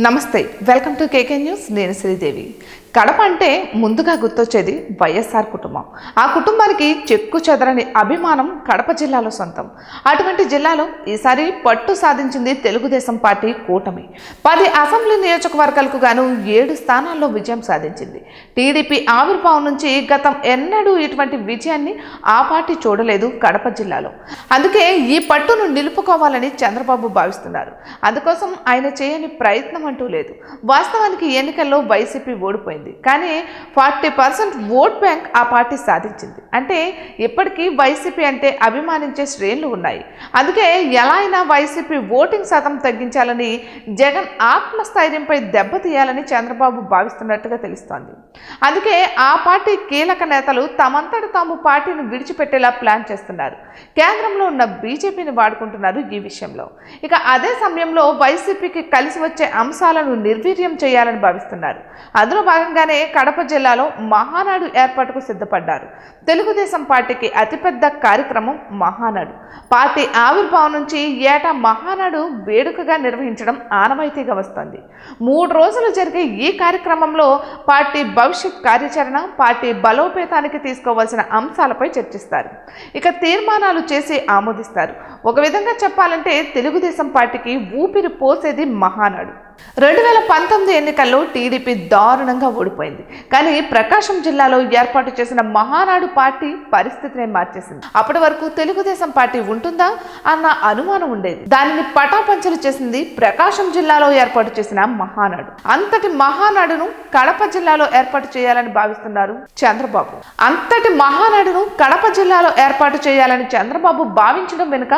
నమస్తే, welcome to KK news. నేను శ్రీదేవి. కడప అంటే ముందుగా గుర్తొచ్చేది వైఎస్ఆర్ కుటుంబం. ఆ కుటుంబానికి చెక్కు చెదరని అభిమానం కడప జిల్లాలో సొంతం. అటువంటి జిల్లాలో ఈసారి పట్టు సాధించింది తెలుగుదేశం పార్టీ కూటమి. 10 అసెంబ్లీ నియోజకవర్గాలకు గాను 7 స్థానాల్లో విజయం సాధించింది. టీడీపీ ఆవిర్భావం నుంచి గతం ఎన్నడూ ఇటువంటి విజయాన్ని ఆ పార్టీ చూడలేదు కడప జిల్లాలో. అందుకే ఈ పట్టును నిలుపుకోవాలని చంద్రబాబు భావిస్తున్నారు. అందుకోసం ఆయన చేయని ప్రయత్నం అంటూ లేదు. వాస్తవానికి ఎన్నికల్లో వైసీపీ ఓడిపోయింది, కానీ 40% ఓట్ బ్యాంక్ ఆ పార్టీ సాధించింది. అంటే ఇప్పటికీ వైసీపీ అంటే అభిమానించే శ్రేణులు ఉన్నాయి. అందుకే ఎలా అయినా వైసీపీ ఓటింగ్ శాతం తగ్గించాలని, జగన్ ఆత్మస్థైర్యంపై దెబ్బతీయాలని చంద్రబాబు భావిస్తున్నట్టుగా తెలుస్తోంది. అందుకే ఆ పార్టీ కీలక నేతలు తమంతట తాము పార్టీని విడిచిపెట్టేలా ప్లాన్ చేస్తున్నారు. కేంద్రంలో ఉన్న బీజేపీని వాడుకుంటున్నారు ఈ విషయంలో. ఇక అదే సమయంలో వైసీపీకి కలిసి వచ్చే అంశాలను నిర్వీర్యం చేయాలని భావిస్తున్నారు. అందులో భాగంగానే కడప జిల్లాలో మహానాడు ఏర్పాటుకు సిద్ధపడ్డారు. తెలుగుదేశం పార్టీకి అతిపెద్ద కార్యక్రమం మహానాడు. పార్టీ ఆవిర్భావం నుంచి ఏటా మహానాడు వేడుకగా నిర్వహించడం ఆనవాయితీగా వస్తోంది. 3 రోజులు జరిగే ఈ కార్యక్రమంలో పార్టీ భవిష్యత్ కార్యాచరణ, పార్టీ బలోపేతానికి తీసుకోవాల్సిన అంశాలపై చర్చిస్తారు. ఇక తీర్మానాలు చేసి ఆమోదిస్తారు. ఒక విధంగా చెప్పాలంటే తెలుగుదేశం పార్టీకి ఊపిరి పోసేది మహానాడు. 2019 ఎన్నికల్లో టీడీపీ దారుణంగా ఓడిపోయింది. కానీ ప్రకాశం జిల్లాలో ఏర్పాటు చేసిన మహానాడు పార్టీ పరిస్థితిని మార్చేసింది. అప్పటి వరకు తెలుగుదేశం పార్టీ ఉంటుందా అన్న అనుమానం ఉండేది. దానిని పటాపంచలు చేసింది ప్రకాశం జిల్లాలో ఏర్పాటు చేసిన మహానాడు. అంతటి మహానాడును కడప జిల్లాలో ఏర్పాటు చేయాలని భావిస్తున్నారు చంద్రబాబు. అంతటి మహానాడును కడప జిల్లాలో ఏర్పాటు చేయాలని చంద్రబాబు భావించడం వెనుక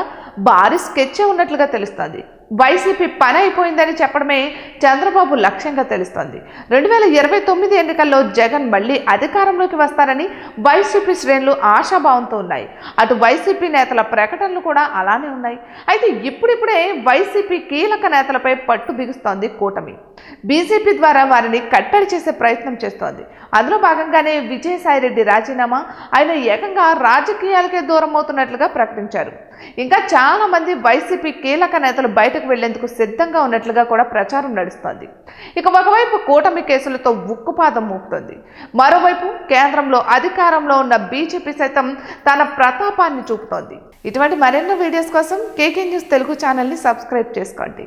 భారీ స్కెచ్ ఉన్నట్లుగా తెలుస్తోంది. వైసీపీ పని అయిపోయిందని చెప్పడమే చంద్రబాబు లక్ష్యంగా తెలుస్తోంది. 2029 ఎన్నికల్లో జగన్ మళ్లీ అధికారంలోకి వస్తారని వైసీపీ శ్రేణులు ఆశాభావంతో ఉన్నాయి. అటు వైసీపీ నేతల ప్రకటనలు కూడా అలానే ఉన్నాయి. అయితే ఇప్పుడిప్పుడే వైసీపీ కీలక నేతలపై పట్టు బిగుస్తోంది కూటమి. బీజేపీ ద్వారా వారిని కట్టడి చేసే ప్రయత్నం చేస్తోంది. అందులో భాగంగానే విజయసాయిరెడ్డి రాజీనామా, ఆయన ఏకంగా రాజకీయాలకే దూరం అవుతున్నట్లుగా ప్రకటించారు. ఇంకా చాలా మంది వైసీపీ కీలక నేతలు బయటకు వెళ్లేందుకు సిద్ధంగా ఉన్నట్లుగా కూడా ప్రచారం నడుస్తోంది. ఇక ఒకవైపు కూటమి కేసులతో ఉక్కుపాదం మోపుతోంది. మరోవైపు కేంద్రంలో అధికారంలో ఉన్న బీజేపీ సైతం తన ప్రతాపాన్ని చూపుతోంది. ఇటువంటి మరెన్నో వీడియోస్ కోసం కేకే న్యూస్ తెలుగు ఛానల్ని సబ్స్క్రైబ్ చేసుకోండి.